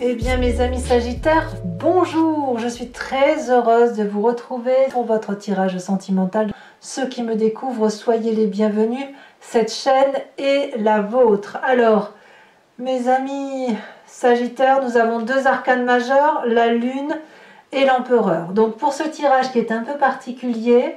Eh bien mes amis Sagittaires, bonjour! Je suis très heureuse de vous retrouver pour votre tirage sentimental. Ceux qui me découvrent, soyez les bienvenus. Cette chaîne est la vôtre. Alors, mes amis Sagittaires, nous avons deux arcanes majeurs, la Lune et l'Empereur. Donc pour ce tirage qui est un peu particulier,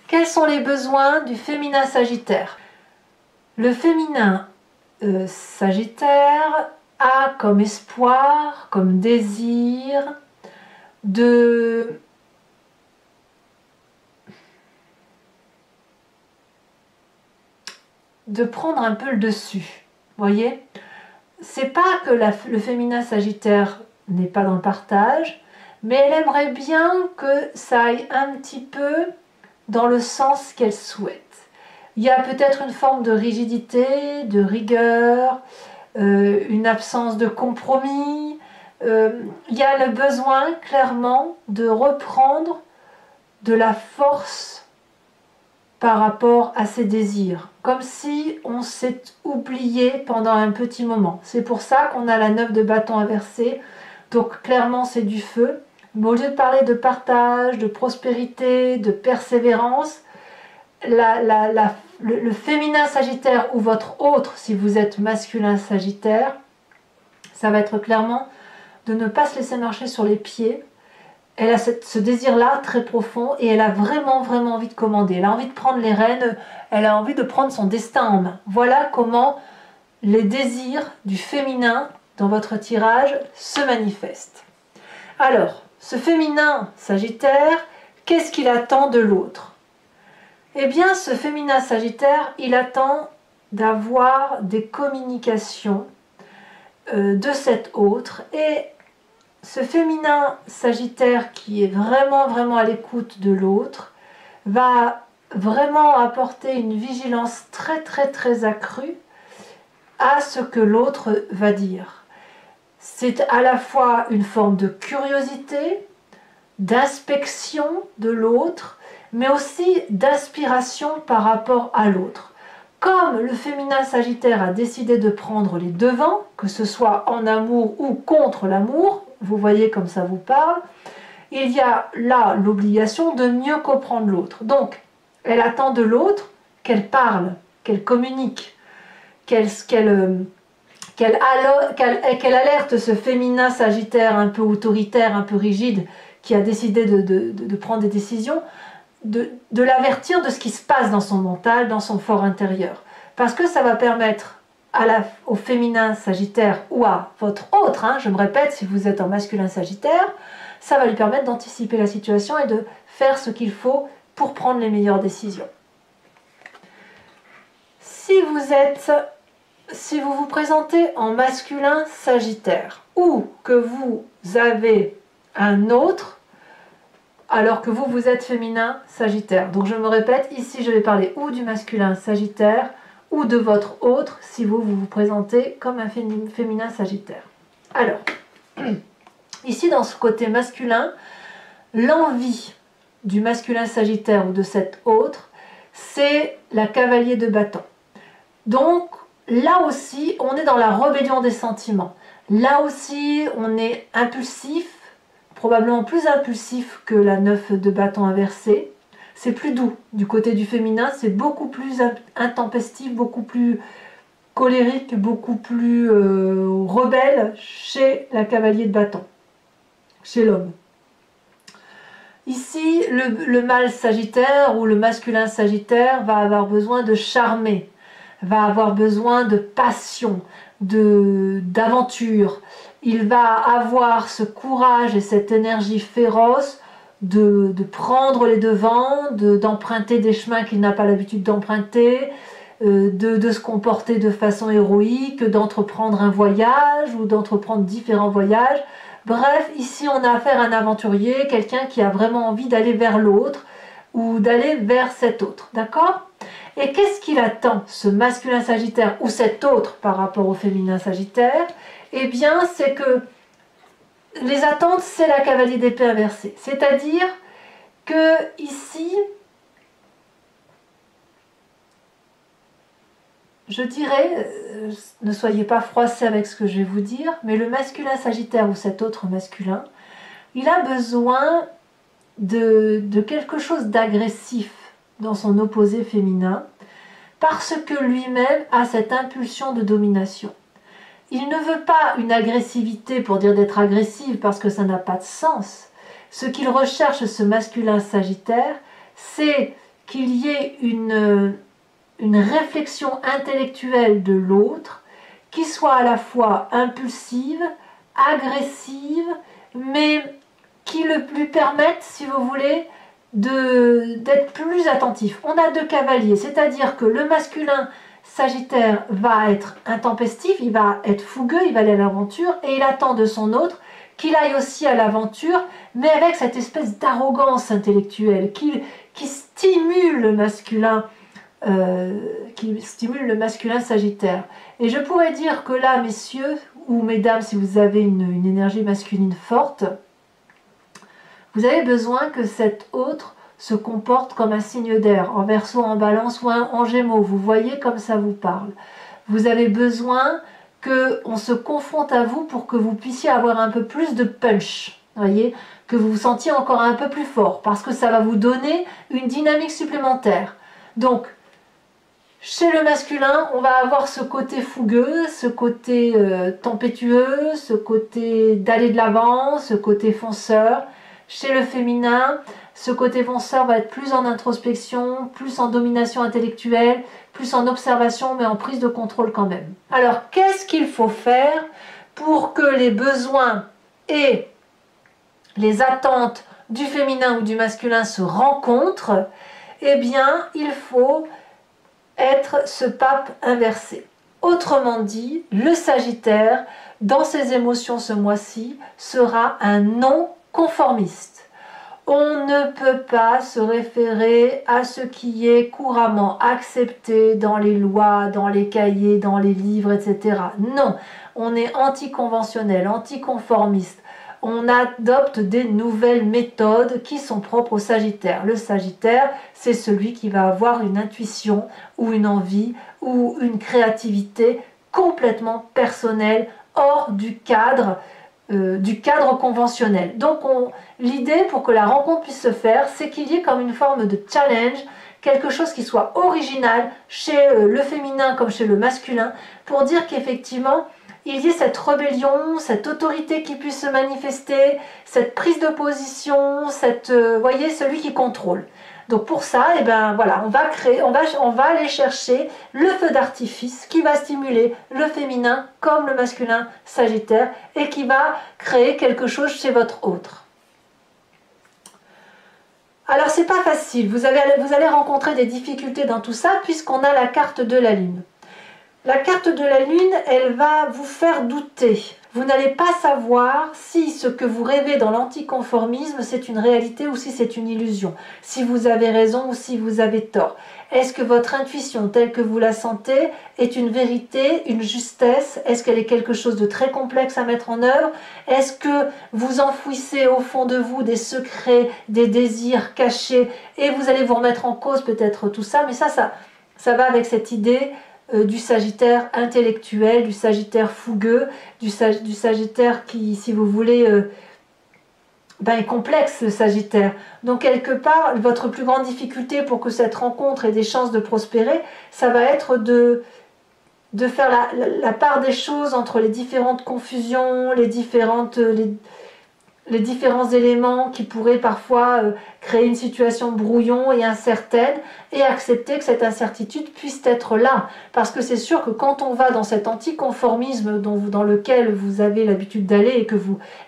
quels sont les besoins du féminin Sagittaire? Le féminin Sagittaire a comme espoir, comme désir de prendre un peu le dessus. Vous voyez, c'est pas que le féminin Sagittaire n'est pas dans le partage, mais elle aimerait bien que ça aille un petit peu dans le sens qu'elle souhaite. Il y a peut-être une forme de rigidité, de rigueur, une absence de compromis. Il y a le besoin clairement de reprendre de la force par rapport à ses désirs, comme si on s'est oublié pendant un petit moment. C'est pour ça qu'on a la 9 de bâton inversé, donc clairement c'est du feu. Mais au lieu de parler de partage, de prospérité, de persévérance, le féminin Sagittaire ou votre autre, si vous êtes masculin Sagittaire, ça va être clairement de ne pas se laisser marcher sur les pieds. Elle a ce désir-là très profond et elle a vraiment envie de commander. Elle a envie de prendre les rênes, elle a envie de prendre son destin en main. Voilà comment les désirs du féminin dans votre tirage se manifestent. Alors, ce féminin Sagittaire, qu'est-ce qu'il attend de l'autre? Eh bien, ce féminin Sagittaire, il attend d'avoir des communications de cet autre. Et ce féminin Sagittaire qui est vraiment à l'écoute de l'autre va vraiment apporter une vigilance très accrue à ce que l'autre va dire. C'est à la fois une forme de curiosité, d'inspection de l'autre, mais aussi d'inspiration par rapport à l'autre. Comme le féminin Sagittaire a décidé de prendre les devants, que ce soit en amour ou contre l'amour, vous voyez comme ça vous parle, il y a là l'obligation de mieux comprendre l'autre. Donc, elle attend de l'autre qu'elle parle, qu'elle communique, qu'elle alerte ce féminin Sagittaire un peu autoritaire, un peu rigide, qui a décidé de prendre des décisions, de l'avertir de ce qui se passe dans son mental, dans son fort intérieur. Parce que ça va permettre au féminin Sagittaire ou à votre autre, je me répète, si vous êtes en masculin Sagittaire, ça va lui permettre d'anticiper la situation et de faire ce qu'il faut pour prendre les meilleures décisions. Si vous vous présentez en masculin Sagittaire ou que vous avez un autre alors que vous êtes féminin Sagittaire. Donc je me répète, ici je vais parler ou du masculin Sagittaire ou de votre autre si vous vous présentez comme un féminin Sagittaire. Alors, ici dans ce côté masculin, l'envie du masculin Sagittaire ou de cet autre, c'est la cavalier de bâton. Donc là aussi, on est dans la rébellion des sentiments. Là aussi, on est impulsif, probablement plus impulsif que la 9 de bâton inversé. C'est plus doux du côté du féminin, c'est beaucoup plus intempestif, beaucoup plus colérique, beaucoup plus rebelle chez la cavalier de bâton, chez l'homme. Ici, le mâle Sagittaire ou le masculin Sagittaire va avoir besoin de charmer, va avoir besoin de passion, d'aventure. Il va avoir ce courage et cette énergie féroce de prendre les devants, d'emprunter des chemins qu'il n'a pas l'habitude d'emprunter, de se comporter de façon héroïque, d'entreprendre un voyage ou d'entreprendre différents voyages. Bref, ici on a affaire à un aventurier, quelqu'un qui a vraiment envie d'aller vers l'autre ou d'aller vers cet autre, d'accord? Et qu'est-ce qu'il attend, ce masculin Sagittaire ou cet autre par rapport au féminin Sagittaire? Eh bien, c'est que les attentes, c'est la cavalier d'épée inversée. C'est-à-dire que ici, je dirais, ne soyez pas froissés avec ce que je vais vous dire, mais le masculin Sagittaire ou cet autre masculin, il a besoin de quelque chose d'agressif dans son opposé féminin, parce que lui-même a cette impulsion de domination. Il ne veut pas une agressivité pour dire d'être agressive, parce que ça n'a pas de sens. Ce qu'il recherche, ce masculin Sagittaire, c'est qu'il y ait une réflexion intellectuelle de l'autre qui soit à la fois impulsive, agressive, mais qui lui permette, si vous voulez, d'être plus attentif. On a deux cavaliers, c'est-à-dire que le masculin Sagittaire va être intempestif, il va être fougueux, il va aller à l'aventure, et il attend de son autre qu'il aille aussi à l'aventure, mais avec cette espèce d'arrogance intellectuelle qui stimule le masculin Sagittaire. Et je pourrais dire que là, messieurs ou mesdames, si vous avez une énergie masculine forte, vous avez besoin que cet autre se comporte comme un signe d'air, en Verseau, en Balance ou en Gémeaux. Vous voyez comme ça vous parle. Vous avez besoin qu'on se confronte à vous pour que vous puissiez avoir un peu plus de punch. Voyez, que vous vous sentiez encore un peu plus fort, parce que ça va vous donner une dynamique supplémentaire. Donc, chez le masculin, on va avoir ce côté fougueux, ce côté tempétueux, ce côté d'aller de l'avant, ce côté fonceur. Chez le féminin, ce côté fonceur va être plus en introspection, plus en domination intellectuelle, plus en observation, mais en prise de contrôle quand même. Alors, qu'est-ce qu'il faut faire pour que les besoins et les attentes du féminin ou du masculin se rencontrent? Eh bien, il faut être ce pape inversé. Autrement dit, le Sagittaire, dans ses émotions ce mois-ci, sera un non-conformiste. On ne peut pas se référer à ce qui est couramment accepté dans les lois, dans les cahiers, dans les livres, etc. Non, on est anticonventionnel, anticonformiste. On adopte des nouvelles méthodes qui sont propres au Sagittaire. Le Sagittaire, c'est celui qui va avoir une intuition ou une envie ou une créativité complètement personnelle, hors du cadre conventionnel. Donc l'idée pour que la rencontre puisse se faire, c'est qu'il y ait comme une forme de challenge, quelque chose qui soit original chez le féminin comme chez le masculin, pour dire qu'effectivement, il y ait cette rébellion, cette autorité qui puisse se manifester, cette prise de position, voyez, celui qui contrôle. Donc pour ça, eh ben, voilà, on va aller chercher le feu d'artifice qui va stimuler le féminin comme le masculin Sagittaire et qui va créer quelque chose chez votre autre. Alors c'est pas facile, vous allez rencontrer des difficultés dans tout ça puisqu'on a la carte de la Lune. La carte de la Lune, elle va vous faire douter. Vous n'allez pas savoir si ce que vous rêvez dans l'anticonformisme, c'est une réalité ou si c'est une illusion. Si vous avez raison ou si vous avez tort. Est-ce que votre intuition, telle que vous la sentez, est une vérité, une justesse? Est-ce qu'elle est quelque chose de très complexe à mettre en œuvre? Est-ce que vous enfouissez au fond de vous des secrets, des désirs cachés et vous allez vous remettre en cause peut-être tout ça? Mais ça va avec cette idée du Sagittaire intellectuel, du Sagittaire fougueux, du Sagittaire qui, si vous voulez, est complexe, le Sagittaire. Donc quelque part, votre plus grande difficulté pour que cette rencontre ait des chances de prospérer, ça va être de faire la part des choses entre les différentes confusions, les différents éléments qui pourraient parfois créer une situation brouillon et incertaine, et accepter que cette incertitude puisse être là. Parce que c'est sûr que quand on va dans cet anticonformisme dans lequel vous avez l'habitude d'aller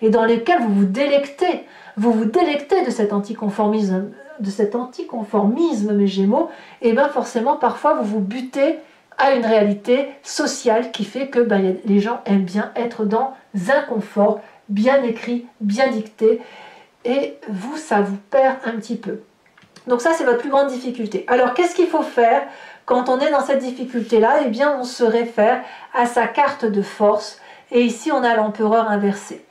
et dans lequel vous vous délectez de cet anticonformisme, mes Gémeaux, et bien forcément parfois vous vous butez à une réalité sociale qui fait que les gens aiment bien être dans un confort bien écrit, bien dicté, et vous, ça vous perd un petit peu. Donc ça, c'est votre plus grande difficulté. Alors, qu'est-ce qu'il faut faire quand on est dans cette difficulté-là? Eh bien, on se réfère à sa carte de force, et ici, on a l'empereur inversé.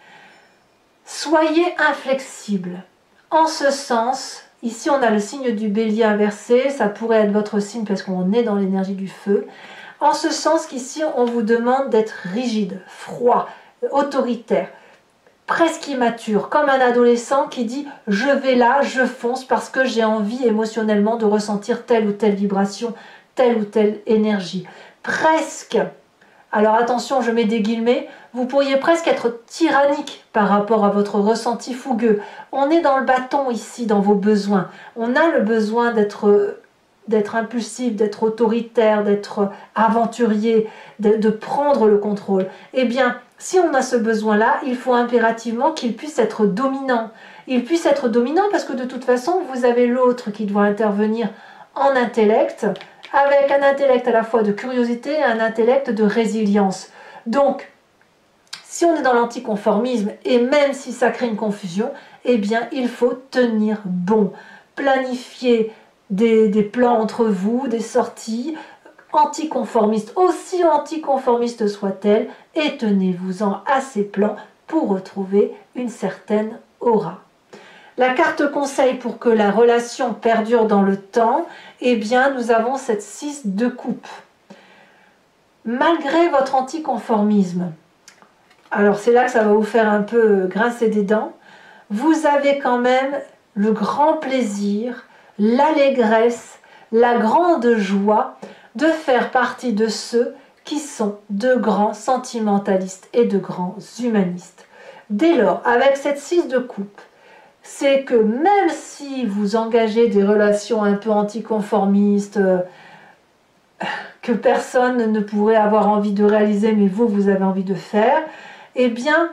Soyez inflexible. En ce sens, ici, on a le signe du bélier inversé, ça pourrait être votre signe parce qu'on est dans l'énergie du feu. En ce sens qu'ici, on vous demande d'être rigide, froid, autoritaire, presque immature, comme un adolescent qui dit « je vais là, je fonce parce que j'ai envie émotionnellement de ressentir telle ou telle vibration, telle ou telle énergie ». Presque, alors attention, je mets des guillemets, vous pourriez presque être tyrannique par rapport à votre ressenti fougueux. On est dans le bâton ici, dans vos besoins. On a le besoin d'être impulsif, d'être autoritaire, d'être aventurier, de prendre le contrôle. Eh bien, si on a ce besoin-là, il faut impérativement qu'il puisse être dominant. Il puisse être dominant parce que de toute façon, vous avez l'autre qui doit intervenir en intellect, avec un intellect à la fois de curiosité et un intellect de résilience. Donc, si on est dans l'anticonformisme, et même si ça crée une confusion, eh bien, il faut tenir bon, planifier des plans entre vous, des sorties, anticonformistes, aussi anticonformistes soient-elles, et tenez-vous-en à ces plans pour retrouver une certaine aura. La carte conseil pour que la relation perdure dans le temps, eh bien, nous avons cette 6 de coupe. Malgré votre anticonformisme, alors c'est là que ça va vous faire un peu grincer des dents, vous avez quand même le grand plaisir, l'allégresse, la grande joie de faire partie de ceux qui sont de grands sentimentalistes et de grands humanistes. Dès lors, avec cette 6 de coupe, c'est que même si vous engagez des relations un peu anticonformistes, que personne ne pourrait avoir envie de réaliser, mais vous avez envie de faire, eh bien,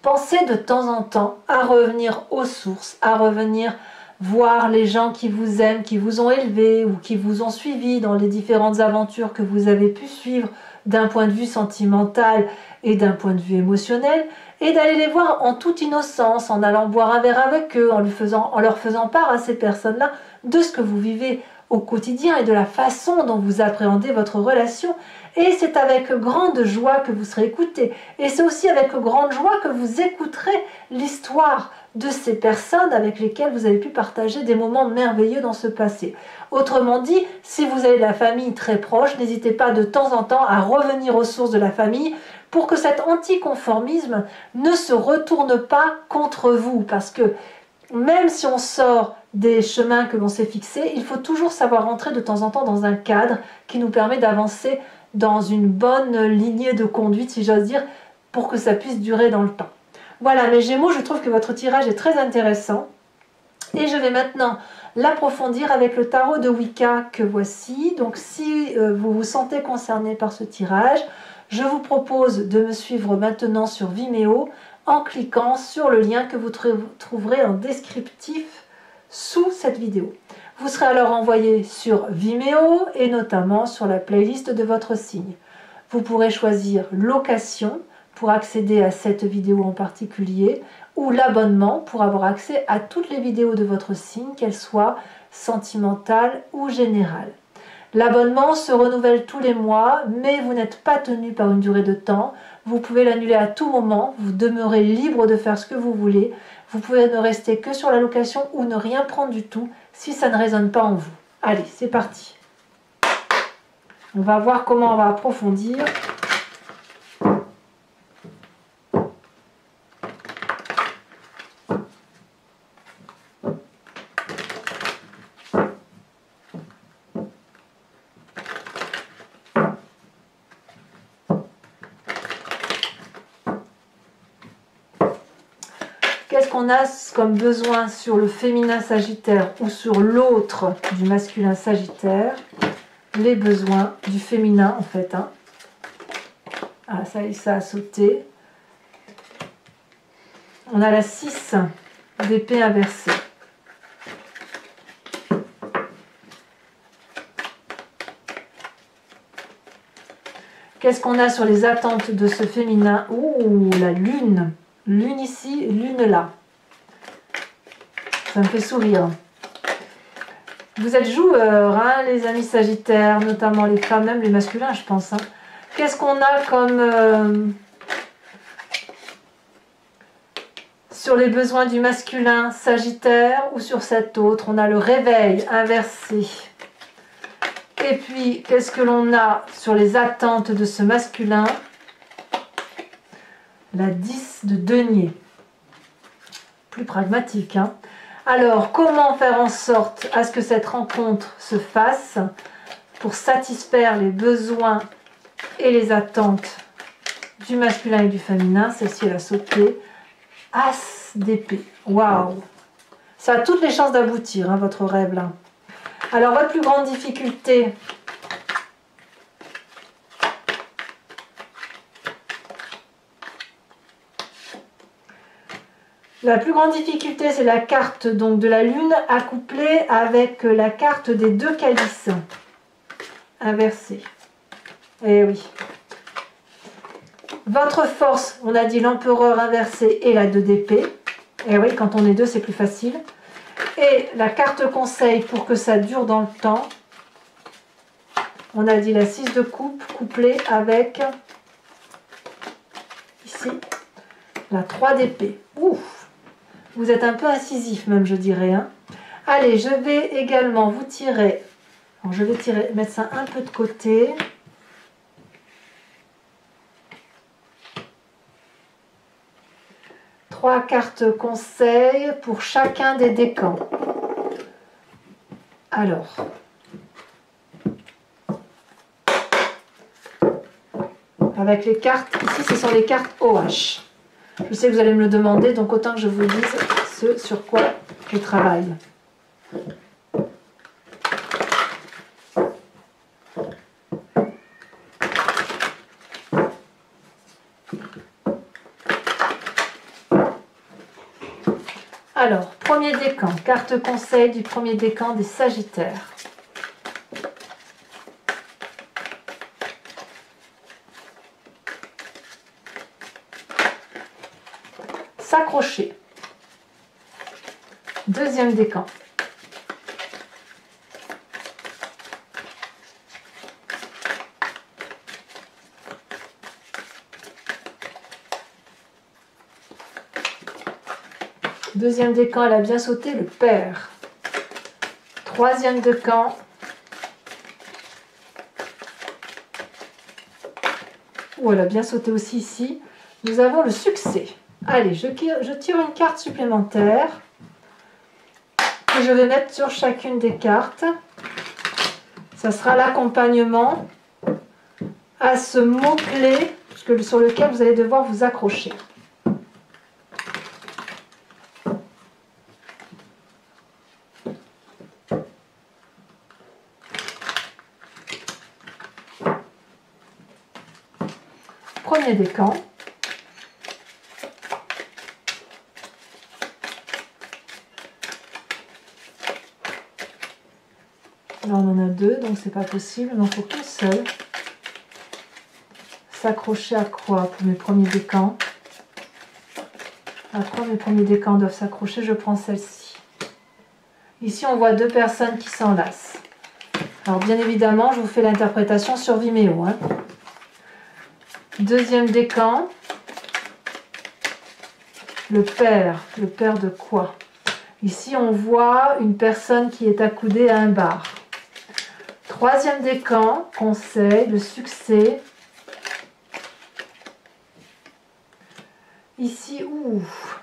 pensez de temps en temps à revenir aux sources, à revenir voir les gens qui vous aiment, qui vous ont élevé ou qui vous ont suivi dans les différentes aventures que vous avez pu suivre d'un point de vue sentimental et d'un point de vue émotionnel, et d'aller les voir en toute innocence, en allant boire un verre avec eux, en leur faisant part à ces personnes-là de ce que vous vivez au quotidien et de la façon dont vous appréhendez votre relation. Et c'est avec grande joie que vous serez écouté. Et c'est aussi avec grande joie que vous écouterez l'histoire de ces personnes avec lesquelles vous avez pu partager des moments merveilleux dans ce passé. Autrement dit, si vous avez de la famille très proche, n'hésitez pas de temps en temps à revenir aux sources de la famille pour que cet anticonformisme ne se retourne pas contre vous. Parce que même si on sort des chemins que l'on s'est fixés, il faut toujours savoir entrer de temps en temps dans un cadre qui nous permet d'avancer dans une bonne lignée de conduite, si j'ose dire, pour que ça puisse durer dans le temps. Voilà, mes Gémeaux, je trouve que votre tirage est très intéressant. Et je vais maintenant l'approfondir avec le tarot de Wicca que voici. Donc si vous vous sentez concerné par ce tirage, je vous propose de me suivre maintenant sur Vimeo en cliquant sur le lien que vous trouverez en descriptif sous cette vidéo. Vous serez alors envoyé sur Vimeo et notamment sur la playlist de votre signe. Vous pourrez choisir location pour accéder à cette vidéo en particulier ou l'abonnement pour avoir accès à toutes les vidéos de votre signe, qu'elles soient sentimentales ou générales. L'abonnement se renouvelle tous les mois, mais vous n'êtes pas tenu par une durée de temps. Vous pouvez l'annuler à tout moment, vous demeurez libre de faire ce que vous voulez. Vous pouvez ne rester que sur la location ou ne rien prendre du tout si ça ne résonne pas en vous. Allez, c'est parti. On va voir comment on va approfondir. Qu'est-ce qu'on a comme besoin sur le féminin sagittaire ou sur l'autre du masculin sagittaire? Les besoins du féminin en fait. Hein. Ah, ça y est, ça a sauté. On a la 6 d'épée inversée. Qu'est-ce qu'on a sur les attentes de ce féminin? Ouh, la lune. Lune ici, lune là. Ça me fait sourire. Vous êtes joueurs, hein, les amis sagittaires, notamment les femmes, même les masculins, je pense. Hein. Qu'est-ce qu'on a comme... sur les besoins du masculin sagittaire ou sur cet autre? On a le réveil inversé. Et puis, qu'est-ce que l'on a sur les attentes de ce masculin? La 10 de denier. Plus pragmatique, hein? Alors, comment faire en sorte à ce que cette rencontre se fasse pour satisfaire les besoins et les attentes du masculin et du féminin? Celle-ci, elle a sauté. As d'épée. Waouh! Ça a toutes les chances d'aboutir, hein, votre rêve là. Alors, votre plus grande difficulté, c'est la carte donc, de la lune accouplée avec la carte des 2 calices inversée. Eh oui. Votre force, on a dit l'empereur inversé et la 2 d'épée. Eh oui, quand on est 2, c'est plus facile. Et la carte conseil pour que ça dure dans le temps. On a dit la 6 de coupe couplée avec, ici, la 3 d'épée. Ouf! Vous êtes un peu incisif même, je dirais. Hein. Allez, je vais également vous tirer. Alors, je vais mettre ça un peu de côté. Trois cartes conseils pour chacun des décans. Alors, avec les cartes, ici ce sont les cartes OH. Je sais que vous allez me le demander, donc autant que je vous dise ce sur quoi je travaille. Alors, premier décan, carte conseil du premier décan des Sagittaires. S'accrocher. Deuxième décan. Deuxième décan, elle a bien sauté, le père. Troisième décan. Oh, elle a bien sauté aussi ici. Nous avons le succès. Allez, je tire une carte supplémentaire que je vais mettre sur chacune des cartes. Ça sera l'accompagnement à ce mot-clé sur lequel vous allez devoir vous accrocher. Premier décan. Là, on en a deux, donc c'est pas possible. Il n'en faut qu'une seule. S'accrocher à quoi pour mes premiers décans? À quoi mes premiers décans doivent s'accrocher? Je prends celle-ci. Ici, on voit deux personnes qui s'enlacent. Alors, bien évidemment, je vous fais l'interprétation sur Vimeo. Hein. Deuxième décan. Le père de quoi? Ici, on voit une personne qui est accoudée à un bar. Troisième décan, conseil, le succès. Ici,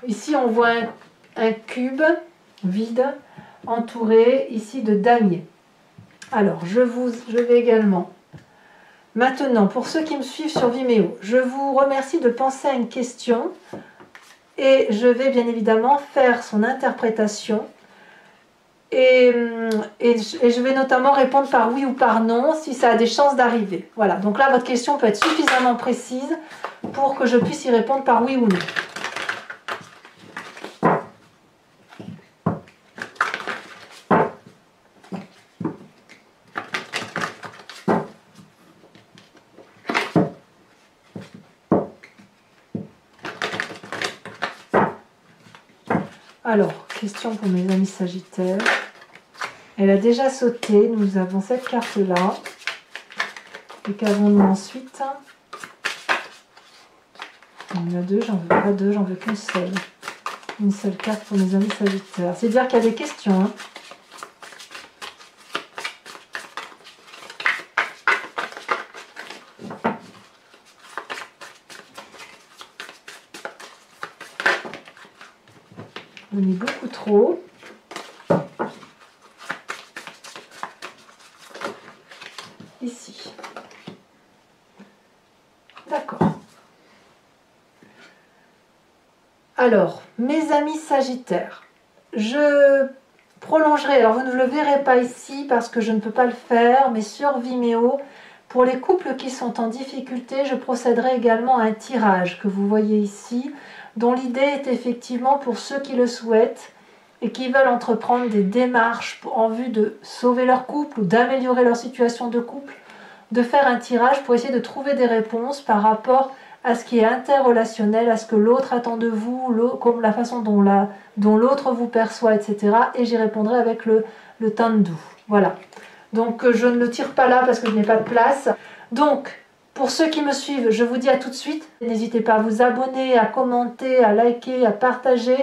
ici on voit un cube vide entouré ici de damier. Alors, je vais également, maintenant, pour ceux qui me suivent sur Vimeo, je vous remercie de penser à une question et je vais bien évidemment faire son interprétation. Et je vais notamment répondre par oui ou par non si ça a des chances d'arriver. Voilà, donc là votre question peut être suffisamment précise pour que je puisse y répondre par oui ou non. Alors, question pour mes amis Sagittaires. Elle a déjà sauté, nous avons cette carte-là. Et qu'avons-nous ensuite? Il y en a deux, j'en veux pas deux, j'en veux qu'une seule. Une seule carte pour mes amis Sagittaires. C'est dire qu'il y a des questions. Hein. J'en ai mis beaucoup trop. Ici. D'accord. Alors, mes amis Sagittaires, je prolongerai, alors vous ne le verrez pas ici parce que je ne peux pas le faire, mais sur Vimeo, pour les couples qui sont en difficulté, je procéderai également à un tirage que vous voyez ici, dont l'idée est effectivement pour ceux qui le souhaitent et qui veulent entreprendre des démarches en vue de sauver leur couple ou d'améliorer leur situation de couple, de faire un tirage pour essayer de trouver des réponses par rapport à ce qui est interrelationnel, à ce que l'autre attend de vous, comme la façon dont l'autre vous perçoit, etc. Et j'y répondrai avec le Tandu. Voilà. Donc je ne le tire pas là parce que je n'ai pas de place. Donc, pour ceux qui me suivent, je vous dis à tout de suite. N'hésitez pas à vous abonner, à commenter, à liker, à partager.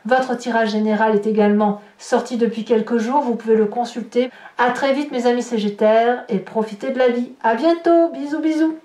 Votre tirage général est également sorti depuis quelques jours. Vous pouvez le consulter. À très vite mes amis Sagittaires et profitez de la vie. À bientôt. Bisous bisous.